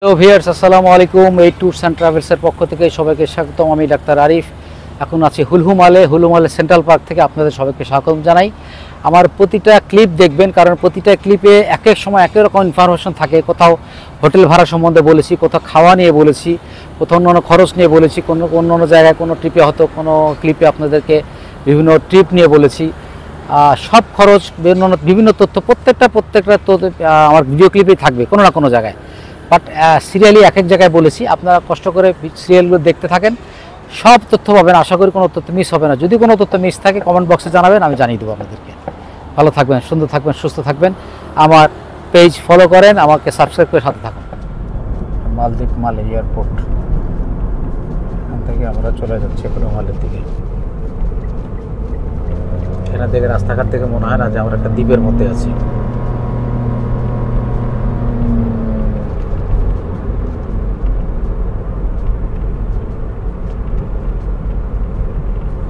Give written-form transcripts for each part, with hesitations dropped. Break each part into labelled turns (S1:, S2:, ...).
S1: Hello viewers, আসসালামু আলাইকুম। এই ট্যুরস অ্যান্ড ট্রাভেলসের পক্ষ থেকে সবাইকে স্বাগতম। আমি ডাক্তার আরিফ। এখন আছি হুলহুমালে সেন্ট্রাল পার্ক থেকে আপনাদের সবাইকে স্বাগত জানাই। আমার প্রতিটা ক্লিপ দেখবেন, কারণ প্রতিটা ক্লিপে এক এক সময় এক এক রকম ইনফরমেশন থাকে। কোথাও হোটেল ভাড়া সম্বন্ধে বলেছি, কোথাও খাওয়া নিয়ে বলেছি, কোথাও অন্য খরচ নিয়ে বলেছি, অন্য জায়গায় কোনো ট্রিপে হয়তো কোনো ক্লিপে আপনাদেরকে বিভিন্ন ট্রিপ নিয়ে বলেছি। সব খরচ বিভিন্ন তথ্য প্রত্যেকটা আমার ভিডিও ক্লিপেই থাকবে কোনো না কোনো জায়গায়। বাট সিরিয়ালি এক এক জায়গায় বলেছি, আপনারা কষ্ট করে সিরিয়ালগুলো দেখতে থাকেন, সব তথ্য পাবেন। আশা করি কোনো তথ্য মিস হবে না। যদি কোনো তথ্য মিস থাকে কমেন্ট বক্সে জানাবেন, আমি জানিয়ে দেবো আপনাদেরকে। ভালো থাকবেন, সুন্দর থাকবেন, সুস্থ থাকবেন। আমার পেজ ফলো করেন, আমাকে সাবস্ক্রাইব করে সাথে থাকুন। মালদ্বীপ মালে এয়ারপোর্ট, এখান থেকে আমরা চলে যাচ্ছি হুলহুমালের দিকে। এখানে দেখে রাস্তাঘাট থেকে মনে হয় না যে আমরা একটা দ্বীপের মধ্যে আছি।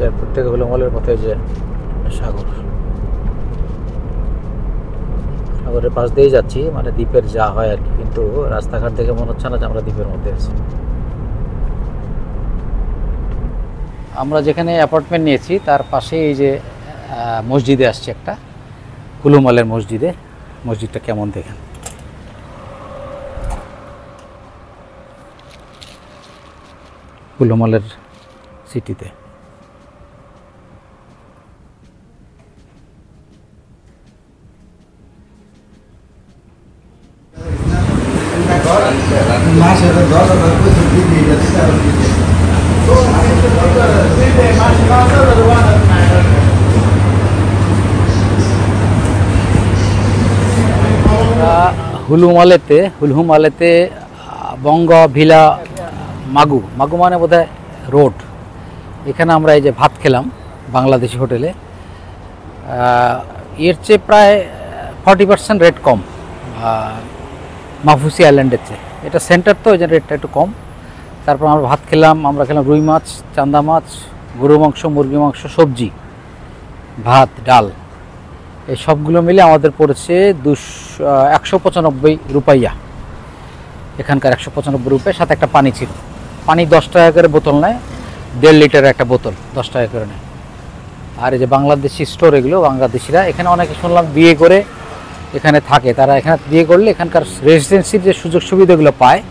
S1: এয়ারপোর্ট থেকে হুলহুমালের পথে যে সাগরের পাশ দিয়েই যাচ্ছি, মানে দ্বীপের যা হয় আর কি, কিন্তু রাস্তাঘাট দেখে মনে হচ্ছে না যে আমরা দ্বীপের মধ্যে আছি। আমরা যেখানে অ্যাপার্টমেন্ট নিয়েছি তার পাশে এই যে মসজিদে আসছে একটা, হুলহুমালের মসজিদে। মসজিদটা কেমন দেখেন। হুলহুমালের সিটিতে হুলহুমালেতে বঙ্গ ভিলা মাগু মানে বোধহয় রোড। এখানে আমরা এই যে ভাত খেলাম বাংলাদেশি হোটেলে, এর চেয়ে প্রায় 40% রেট কম মাফুসি আইল্যান্ডের চেয়ে। এটা সেন্টার তো, ওই জন্য রেটটা একটু কম। তারপর আমরা ভাত খেলাম, আমরা খেলাম রুই মাছ, চান্দা মাছ, গরু মাংস, মুরগি মাংস, সবজি, ভাত, ডাল, এই সবগুলো মিলে আমাদের পড়েছে 195 রুপাইয়া। এখানকার 195 রুপায়, সাথে একটা পানি ছিল। পানি 10 টাকা করে বোতল নেয়, 1.5 লিটারের একটা বোতল 10 টাকা করে নেয়। আর এই যে বাংলাদেশি স্টোর, এগুলো বাংলাদেশিরা এখানে অনেকে শুনলাম বিয়ে করে এখানে থাকে। তারা এখানে বিয়ে করলে এখানকার রেসিডেন্সির যে সুযোগ সুবিধাগুলো পায়,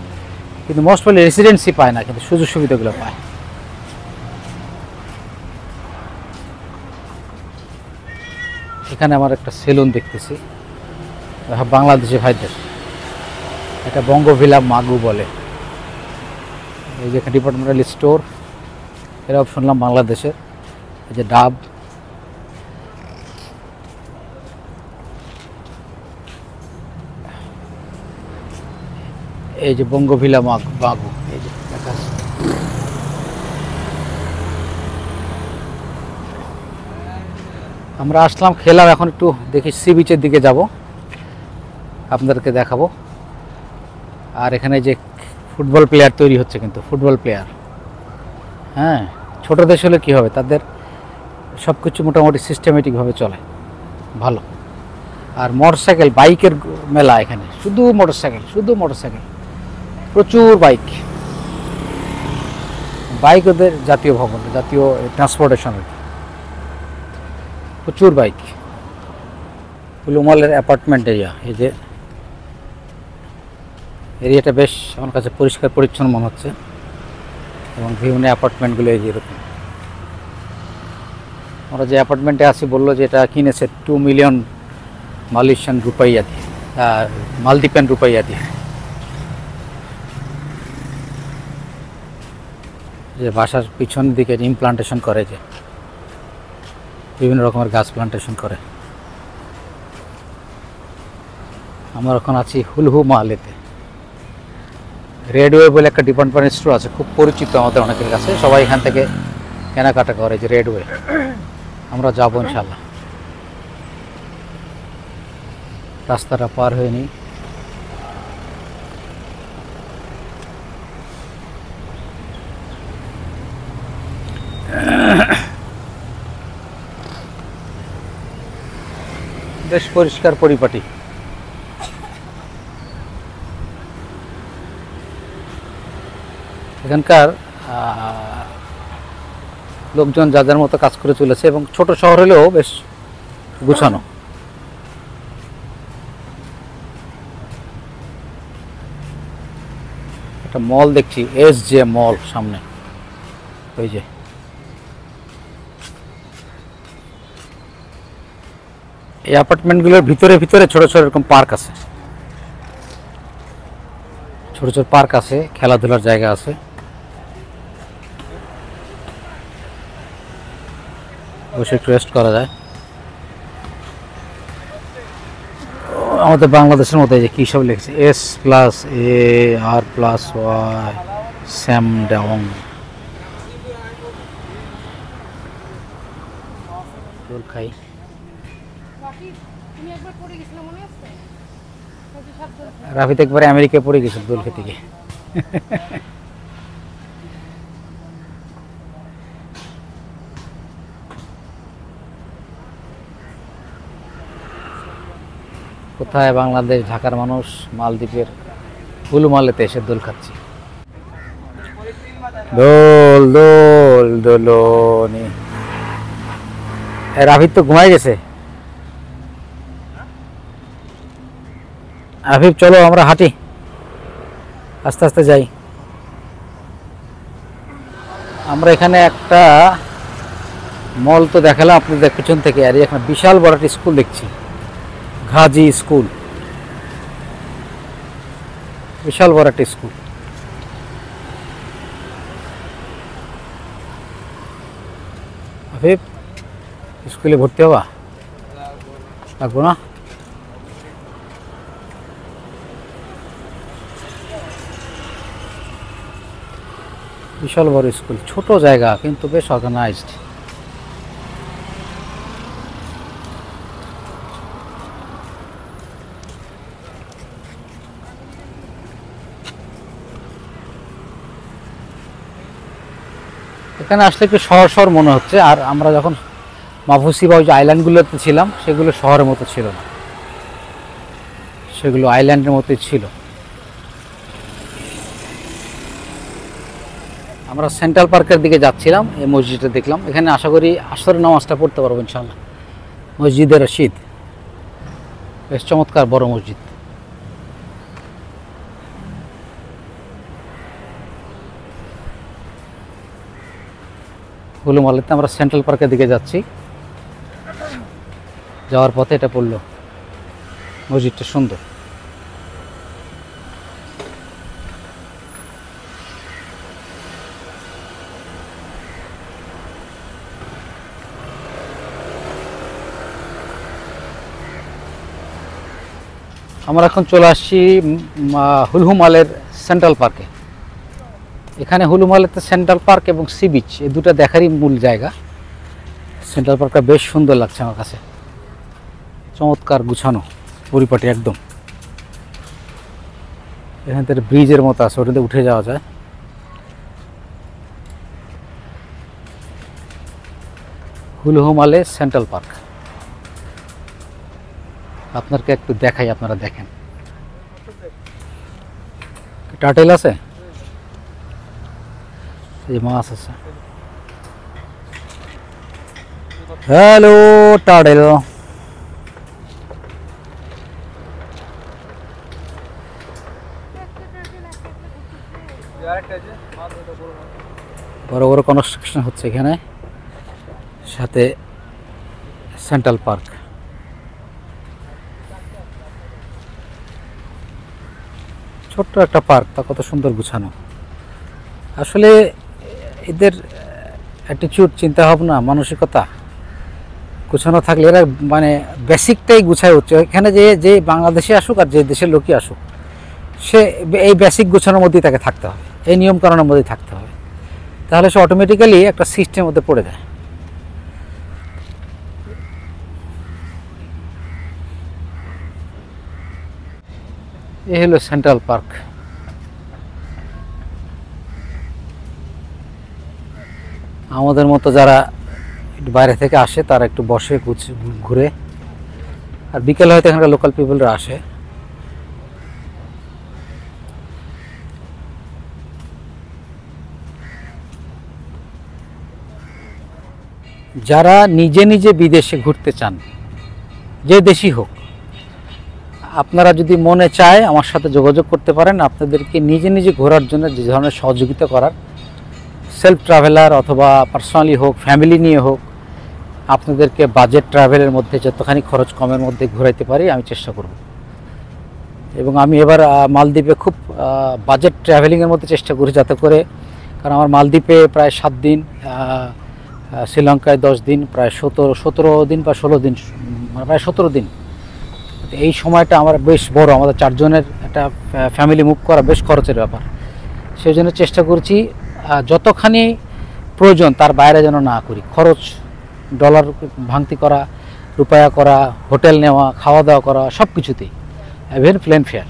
S1: কিন্তু মোস্ট প্রবলি রেসিডেন্সি পায় না, কিন্তু সুযোগ সুবিধাগুলো পায়। এখানে আমার একটা সেলুন দেখতেছি বাংলাদেশি ভাইদের, এটা বঙ্গভিলা মাগু বলে। এই যে ডিপার্টমেন্টাল স্টোর, এরাও শুনলাম বাংলাদেশের। এই যে ডাব, এই যে বঙ্গভিলা মাগু, এই যে দেখা। আমরা আসলাম, খেলাম, এখন একটু দেখি সি বিচের দিকে যাব, আপনাদেরকে দেখাবো। আর এখানে যে ফুটবল প্লেয়ার তৈরি হচ্ছে, কিন্তু ফুটবল প্লেয়ার, হ্যাঁ, ছোটো দেশ হলে কী হবে, তাদের সব কিছু মোটামুটি সিস্টেমেটিকভাবে চলে, ভালো। আর মোটরসাইকেল, বাইকের মেলা এখানে, শুধু মোটরসাইকেল, প্রচুর বাইক ওদের জাতীয় ভবন, জাতীয় ট্রান্সপোর্টেশনের, প্রচুর বাইক। হুলহুমালের অ্যাপার্টমেন্ট এরিয়া, এই যে এরিয়াটা বেশ আমার কাছে পরিষ্কার পরিচ্ছন্ন মনে হচ্ছে, এবং বিভিন্ন অ্যাপার্টমেন্টগুলো এই যে এরকম। আমরা যে অ্যাপার্টমেন্টে আছি বললো যে এটা কিনেছে 2 মিলিয়ন মালয়েশিয়ান রুপাইয়া দিয়ে, মালদ্বীপান রুপাইয়া দিয়ে। যে বাসার পিছন দিকে ইমপ্লান্টেশন করে, যে বিভিন্ন রকমের গাছ প্লান্টেশন করে। আমরা এখন আছি হুলহুমালেতে। রেডওয়ে বলে একটা ডিপার্টমেন্ট স্টোর আছে, খুব পরিচিত আমাদের অনেকের কাছে, সবাই এখান থেকে কেনাকাটা করে, যে রেডওয়ে। আমরা যাবো ইনশাল্লাহ। রাস্তাটা পার হয়ে নিই। বেশ পরিষ্কার পরিপাটি। এখানকার লোকজন যাদের মতো কাজ করে চলেছে এবং ছোট শহর হলেও বেশ গুছানো। একটা মল দেখছি, SJ মল সামনে, ওই যে এই অ্যাপার্টমেন্টগুলোর ভিতরে ভিতরে ছোট ছোট এরকম পার্ক আছে, ছোট ছোট পার্ক আছে, খেলাধুলার জায়গা আছে। বসে একটু রেস্ট করা যায়। আমাদের বাংলাদেশের মতো এই যে কী সব লিখেছে, S+A+R+Y স্যামডং। দোল খাই। রাফিদ একবারে আমেরিকায় পড়ে গেছিল দোল খেতে গিয়ে। কোথায় বাংলাদেশ, ঢাকার মানুষ মালদ্বীপের হুলুমালেতে এসে দোল খাচ্ছি। দোল দোল দোলনি। রাফিদ তো ঘুমাই গেছে। আফিফ চলো আমরা হাঁটি, আস্তে আস্তে যাই। আমরা এখানে একটা মল তো দেখালাম আপনাদের পিছন থেকে, আর এখানে বিশাল বড় একটা স্কুল দেখছি, ঘাজি স্কুল, বিশাল বড় একটা স্কুল। আফিফ স্কুলে ভর্তি হবা? লাগবো না? বিশাল বড় স্কুল, ছোট জায়গা কিন্তু বেশ অর্গানাইজড। এখানে আসলে একটু শহর শহর মনে হচ্ছে, আর আমরা যখন মাফুসি বা ওই যে আইল্যান্ডগুলোতে ছিলাম সেগুলো শহরের মতো ছিল না, সেগুলো আইল্যান্ডের মতোই ছিল। আমরা সেন্ট্রাল পার্কের দিকে যাচ্ছিলাম, এই মসজিদটা দেখলাম, এখানে আশা করি আসরের নামাজটা পড়তে পারবো ইনশাআল্লাহ। মসজিদে রশিদ, বেশ চমৎকার বড় মসজিদ। হুলুমালেতে আমরা সেন্ট্রাল পার্কের দিকে যাচ্ছি, যাওয়ার পথে এটা পড়লো, মসজিদটা সুন্দর। আমরা এখন চলে আসছি হুলহুমালের সেন্ট্রাল পার্কে। এখানে হুলুমালেতে সেন্ট্রাল পার্ক এবং সি বিচ এই দুটো দেখারই মূল জায়গা। সেন্ট্রাল পার্কটা বেশ সুন্দর লাগছে আমার কাছে, চমৎকার গুছানো পরিপাটি একদম। এখান থেকে ব্রিজের মতো আছে, ওটাতে উঠে যাওয়া যায়। হুলহুমালে সেন্ট্রাল পার্ক আপনাকে একটু দেখাই, আপনারা দেখেন। টার্টেল আছে, এই মাছ আছে। Hello turtle. বড় বড় কনস্ট্রাকশন হচ্ছে এখানে, সাথে সেন্ট্রাল পার্ক। ছোট্ট একটা পার্ক, তা কত সুন্দর গুছানো। আসলে এদের অ্যাটিটিউড, চিন্তা ভাবনা, মানসিকতা গুছানো থাকলে এরা মানে বেসিকটাই গুছায় হচ্ছে। এখানে যে বাংলাদেশে আসুক আর যে দেশের লোকই আসুক, সে এই বেসিক গুছানোর মধ্যেই তাকে থাকতে হবে, এই নিয়মকানুনের মধ্যেই থাকতে হবে, তাহলে সে অটোমেটিক্যালি একটা সিস্টেমের মধ্যে পড়ে যায়। এই হলো সেন্ট্রাল পার্ক। আমাদের মতো যারা একটু বাইরে থেকে আসে তারা একটু বসে ঘুরে, আর বিকেলে হয়তো এখানকার লোকাল পিপলরা আসে। যারা নিজে নিজে বিদেশে ঘুরতে চান, যে দেশই হোক, আপনারা যদি মনে চায় আমার সাথে যোগাযোগ করতে পারেন। আপনাদেরকে নিজে নিজে ঘোরার জন্য যে ধরনের সহযোগিতা করার, সেলফ ট্রাভেলার অথবা পার্সোনালি হোক, ফ্যামিলি নিয়ে হোক, আপনাদেরকে বাজেট ট্রাভেলের মধ্যে যতখানি খরচ কমের মধ্যে ঘোরাইতে পারি আমি চেষ্টা করব। এবং আমি এবার মালদ্বীপে খুব বাজেট ট্রাভেলিংয়ের মধ্যে চেষ্টা করি, যাতে করে, কারণ আমার মালদ্বীপে প্রায় 7 দিন, শ্রীলঙ্কায় 10 দিন, প্রায় 17 দিন বা 16 দিন, মানে প্রায় 17 দিন। এই সময়টা আমার বেশ বড়, আমাদের 4 জনের একটা ফ্যামিলি মুভ করা বেশ খরচের ব্যাপার। সেই জন্য চেষ্টা করছি যতখানি প্রয়োজন তার বাইরে যেন না করি। খরচ ডলার ভাঙতি করা, রুপায়া করা, হোটেল নেওয়া, খাওয়া দাওয়া করা, সব কিছুতেই, ইভেন প্লেন ফেয়ার,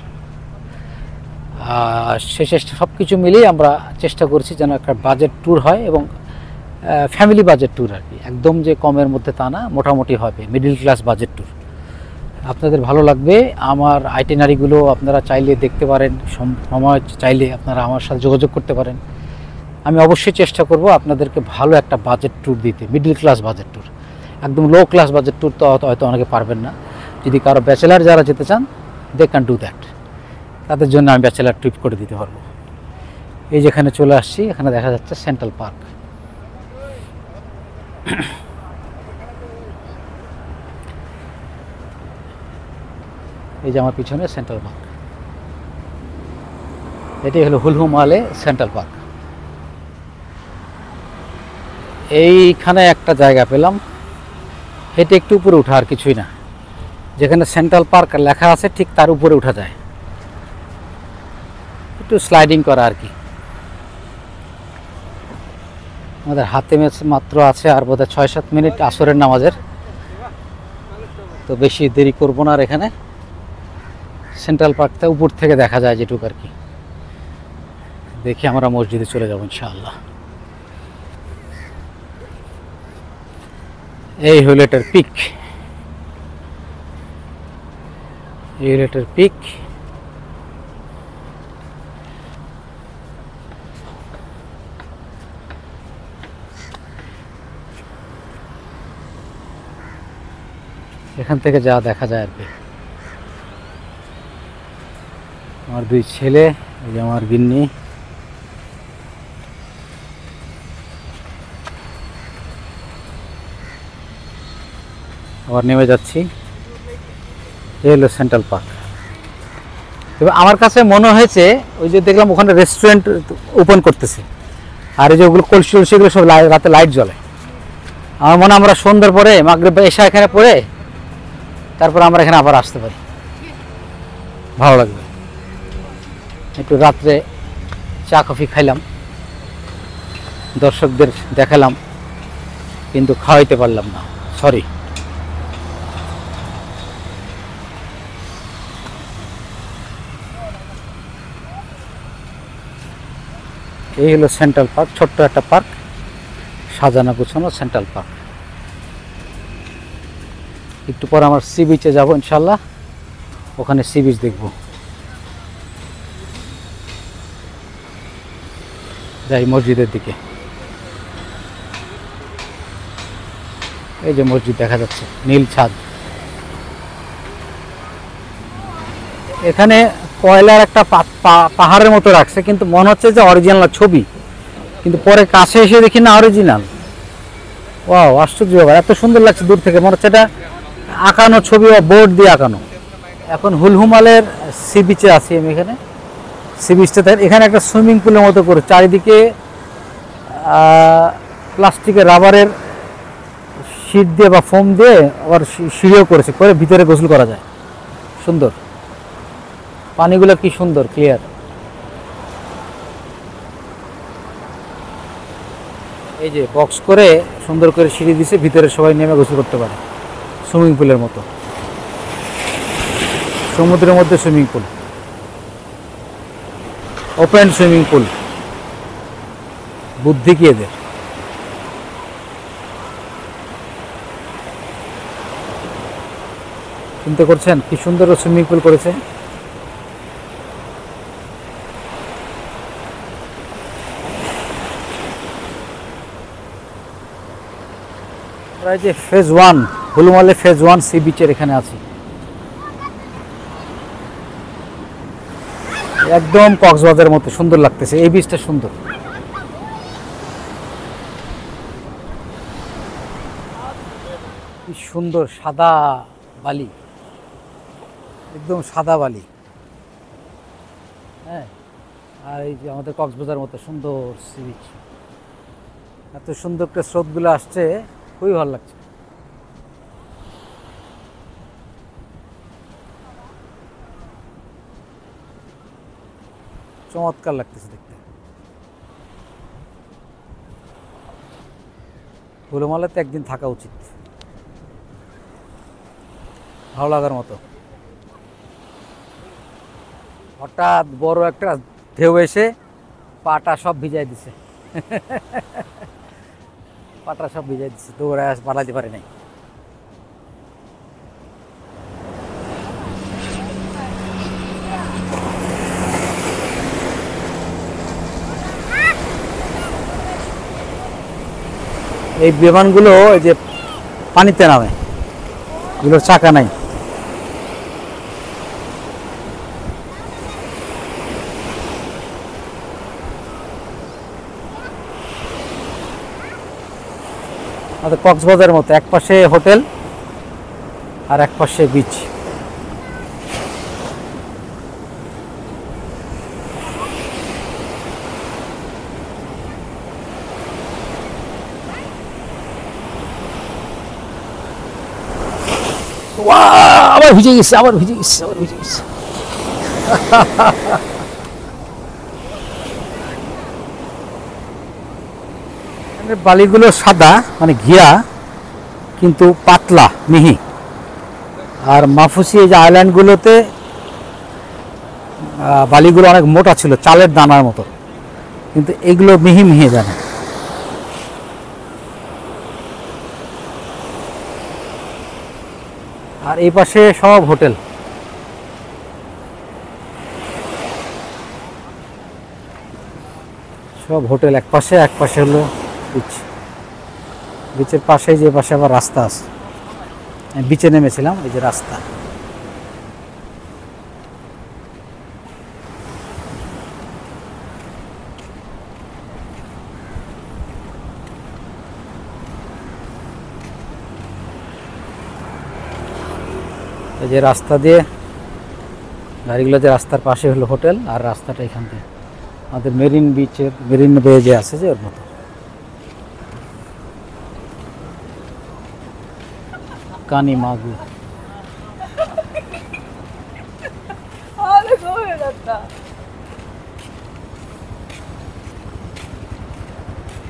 S1: সে চেষ্টা সব কিছু মিলিয়ে আমরা চেষ্টা করছি যেন একটা বাজেট ট্যুর হয়, এবং ফ্যামিলি বাজেট ট্যুর আর কি। একদম যে কমের মধ্যে তা না, মোটামুটি হবে মিডল ক্লাস বাজেট ট্যুর। আপনাদের ভালো লাগবে। আমার আইটিনারিগুলো আপনারা চাইলে দেখতে পারেন, সময় চাইলে আপনারা আমার সাথে যোগাযোগ করতে পারেন। আমি অবশ্যই চেষ্টা করব আপনাদেরকে ভালো একটা বাজেট ট্যুর দিতে, মিডল ক্লাস বাজেট ট্যুর। একদম লো ক্লাস বাজেট ট্যুর তো হয়তো অনেকে পারবেন না। যদি কারো ব্যাচেলার যারা যেতে চান, দে ক্যান ডু দ্যাট, তাদের জন্য আমি ব্যাচেলার ট্রিপ করে দিতে পারবো। এই যেখানে চলে আসছি, এখানে দেখা যাচ্ছে সেন্ট্রাল পার্ক। এই যে আমার পিছনে সেন্ট্রাল পার্ক, এটি হলো হুলহু মালে সেন্ট্রাল পার্ক। এইখানে একটা জায়গা পেলাম, হেঁটে একটু উপরে উঠা, আর কিছুই না। যেখানে সেন্ট্রাল পার্ক লেখা আছে ঠিক তার উপরে উঠা যায়, একটু স্লাইডিং করা আর কি। আমাদের হাতে মাত্র আছে আর বোধহয় 6-7 মিনিট আসরের নামাজের, তো বেশি দেরি করবো না। আর এখানে সেন্ট্রাল পার্কটা উপর থেকে দেখা যায় যেটুকু আর কি। দেখি আমরা মসজিদে চলে যাবো ইনশাআল্লাহ। এই হলো এটার পিক, এই হলো এটার পিক। এখান থেকে যা দেখা যায় আর কি। আমার 2 ছেলে, এই যে আমার গিন্নি, আবার নেমে যাচ্ছি। এই হলো সেন্ট্রাল পার্ক। তবে আমার কাছে মনে হয়েছে, ওই যে দেখলাম ওখানে রেস্টুরেন্ট ওপেন করতেছে, আর এই যে ওগুলো কলসি সেগুলো সব রাতে লাইট জ্বলে। আমার মনে হয় আমরা সন্ধ্যার পরে, মাগরিব বা এশা এখানে পড়ে তারপর আমরা এখানে আবার আসতে পারি, ভালো লাগবে। একটু রাত্রে চা কফি খাইলাম, দর্শকদের দেখালাম, কিন্তু খাওয়াইতে পারলাম না, সরি। এই হলো সেন্ট্রাল পার্ক, ছোট্ট একটা পার্ক, সাজানো গোছানো সেন্ট্রাল পার্ক। একটু পর আমার সি বিচে যাবো ইনশাল্লাহ, ওখানে সি বিচ দেখব। যাই মসজিদের দিকে। এই যে মসজিদ দেখা যাচ্ছে, নীল ছাদ। এখানে কয়লার একটা পাহাড়ের মতো রাখছে, কিন্তু মনে হচ্ছে যে অরিজিনাল ছবি, কিন্তু পরে কাছে এসে দেখি না অরিজিনাল। ওয়াও, আশ্চর্য ব্যাপার, এত সুন্দর লাগছে দূর থেকে, মনে হচ্ছে এটা আঁকানো ছবি বা বোর্ড দিয়ে আঁকানো। এখন হুলহু মালের সি বিচে আছি আমি। এখানে সি বিচটা, এখানে একটা সুইমিং পুলের মতো করে চারিদিকে প্লাস্টিকের রাবারের শীট দিয়ে বা ফোম দিয়ে আবার সিঁড়িও করেছে, করে ভিতরে গোসল করা যায়। সুন্দর, পানিগুলো কি সুন্দর ক্লিয়ার। এই যে বক্স করে সুন্দর করে সিঁড়ি দিছে, ভিতরে সবাই নেমে গোসল করতে পারে, সুইমিং পুলের মতো, সমুদ্রের মধ্যে swimming pool, open swimming pool. বুদ্ধি কি এদের! চিন্তা করছেন কি সুন্দর সুইমিং পুল করেছে। আমরা এই যে ফেজ 1 হুলুমালে ফেজ 1 সি বিচের এখানে আছি। একদম কক্সবাজারের মতো সুন্দর লাগতেছে, এই বিচটা সুন্দর। কি সুন্দর সাদা বালি, একদম সাদা বালি। হ্যাঁ, আর এই যে আমাদের কক্সবাজার মতো সুন্দর সি বিচ, এত সুন্দর করে স্রোতগুলো আসছে, খুবই ভালো লাগছে। চমৎকার লাগতেছে দেখতে। হুলুমালাতে একদিন থাকা উচিত, ভালো লাগার মতো। হঠাৎ বড় একটা ঢেউ এসে পাটা সব ভিজাই দিছে, পাটা সব ভিজাই দিছে, দৌড়ায় পালাতে পারে নাই। এই বিমানগুলো এই যে পানিতে নামে, এগুলোর চাকা নাই। আমাদের কক্সবাজারের মতো এক পাশে হোটেল আর এক পাশে বিচ। আবার ভিজে গেছে, আবার ভিজে গেছে, আবার ভিজে গেছে। বালিগুলো সাদা মানে ঘিয়া, কিন্তু পাতলা মিহি। আর মাফুসি এই যে আইল্যান্ডগুলোতে বালিগুলো অনেক মোটা ছিল, চালের দানার মতো, কিন্তু এগুলো মিহি মিহি জানে। আর এই পাশে সব হোটেল, সব হোটেল এক পাশে, এক পাশে হলো বিচ। বিচের পাশে যে পাশে আবার রাস্তা আছে, বিচে নেমেছিলাম, এই যে রাস্তা। এই যে রাস্তা দিয়ে গাড়িগুলো, যে রাস্তার পাশে হলো হোটেল, আর রাস্তাটা এখান থেকে আমাদের মেরিন বিচের, মেরিন বে যে আছে যে ওর মতো। কানি মাগু,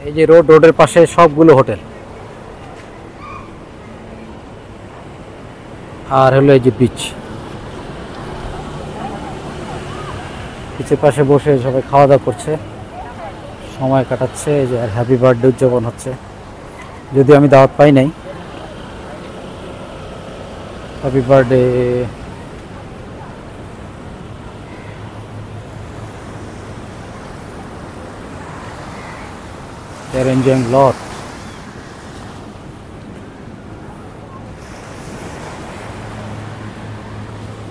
S1: এই যে রোডের পাশে সবগুলো হোটেল। আর হলো এই যে বিচ, বিচের পাশে বসে সবাই খাওয়া দাওয়া করছে, সময় কাটাচ্ছে। এই যে আর হ্যাপি বার্থডে উদযাপন হচ্ছে, যদিও আমি দাওয়াত পাই নাই। Happy birthday. They're enjoying a lot.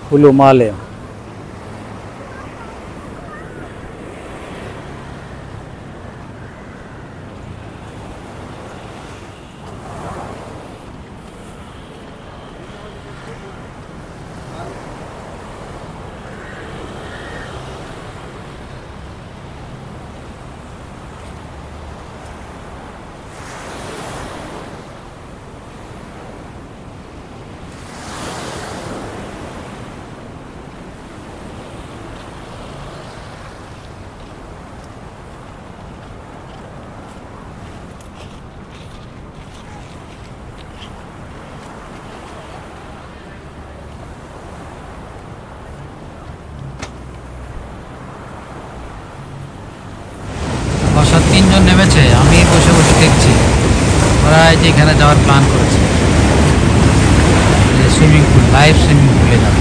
S1: Hulumale. বসার তিনজন নেমেছে, আমি বসে বসে দেখছি ওরা এই যে এখানে যাওয়ার প্ল্যান করেছে, সুইমিং পুল, লাইভ সুইমিং পুলে যাবে।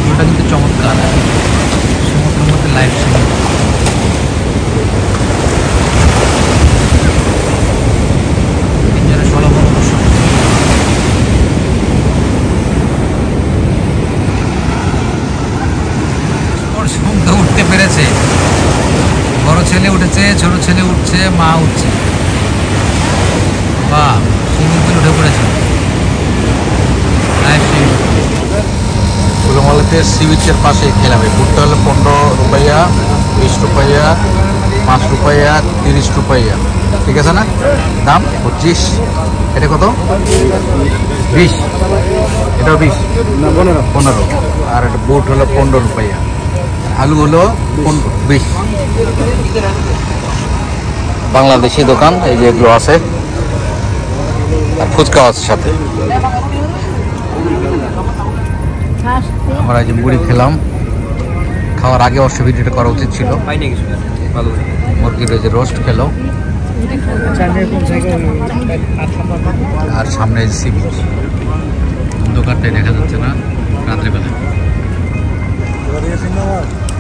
S1: পুলটা কিন্তু চমৎকার, সমুদ্রের মধ্যে লাইভ সুইমিং। উঠছে, বড় ছেলে উঠেছে, ছোট ছেলে উঠছে, মা উঠছে। বাহ, সুইমিং পুল উঠে পড়েছে। ফুলমালাতে সি বিচের পাশে খেলাবে। বুটটা হলো 15 রুপাইয়া, 20 রুপাইয়া, 5 রুপাইয়া, 30 রুপাইয়া, ঠিক আছে না? দাম 25। এটা কত? 20। এটাও 20, 15। আর একটা বুট হলো 15 রুপাইয়া, আলু হলো 20। বাংলাদেশি দোকান, এই যে এগুলো আছে, আর ফুচকাও আছে সাথে। আমরা এই যে মুড়ি খেলাম, খাওয়ার আগে অবশ্য ভিডিওটা করা উচিত ছিল। মুরগির ওই যে রোস্ট খেলো, আর সামনে সি বিচ। দোকানটাই দেখা যাচ্ছে না রাত্রিবেলা।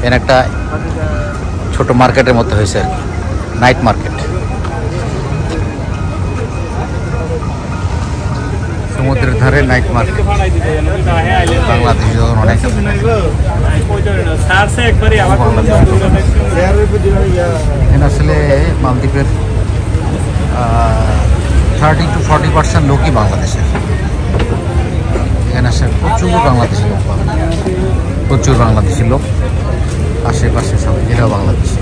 S1: এর একটা ছোট মার্কেটের মতো হয়েছে, নাইট মার্কেট। সমুদ্রের ধারে নাইট মার্কেট। বাংলাদেশি অনেক এখানে আসলে মালদ্বীপের 30 to 40% লোকই বাংলাদেশের। এখানে আসলে প্রচুর বাংলাদেশি লোক পাবে, প্রচুর বাংলাদেশি লোক। আশেপাশে সব এরাও বাংলাদেশি।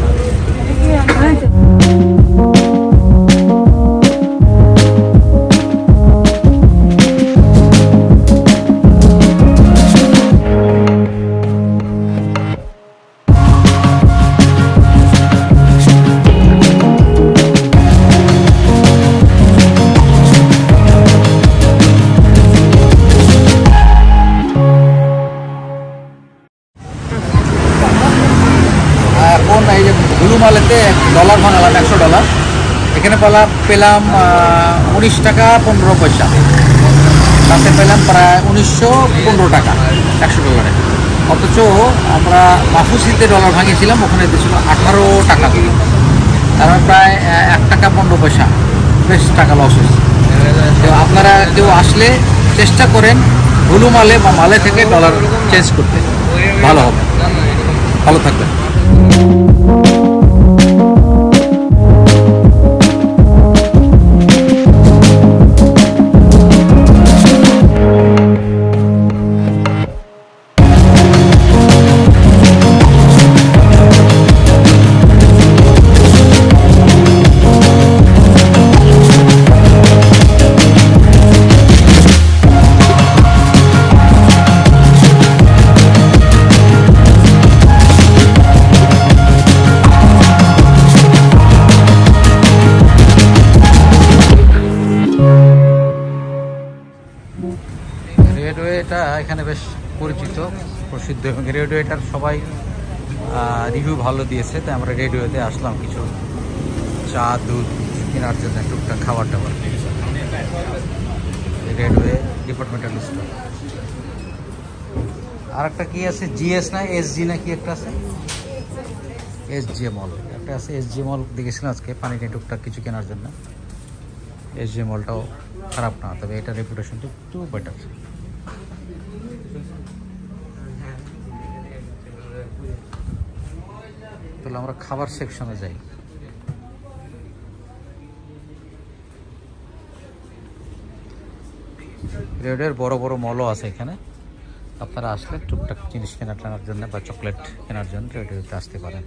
S1: এখন এই যে হুলুমালেতে ডলার ভাঙালাম, $100। এখানে পেলাম 19 টাকা 15 পয়সা। তাতে পেলাম প্রায় 1915 টাকা $100। অথচ আমরা মাফুসিতে ডলার ভাঙিয়েছিলাম, ওখানে দিয়েছিল 18 টাকা। তার প্রায় 1 টাকা 15 পয়সা, বেশ টাকা লস হয়েছে। তো আপনারা কেউ আসলে চেষ্টা করেন হুলুমালে বা মালে থেকে ডলার চেঞ্জ করতে, ভালো হবে। ভালো থাকবেন। রেডওয়েটা এখানে বেশ পরিচিত, প্রসিদ্ধ, এবং রেডওয়েটার সবাই রিভিউ ভালো দিয়েছে। তাই আমরা রেডওয়েতে আসলাম কিছু চা দুধ কেনার জন্য, টুকটাক খাবার টাবার। রেডওয়ে ডিপার্টমেন্টাল স্টোর। আর একটা কি আছে, জিএস না এসজি না কি একটা আছে, এসজি মল একটা আছে। এসজি মল দেখেছিলাম আজকে পানি নিয়ে টুকটাক কিছু কেনার জন্য। এসজি মলটাও খারাপ না, তবে এটা রেপুটেশনটা একটু বেটার। তাহলে আমরা খাবার সেকশনে যাই। রেডের বড় বড় মলও আছে এখানে। আপনারা আসলে টুকটাক জিনিস কেনার জন্য বা চকলেট কেনার জন্য রেডিওতে আসতে পারেন।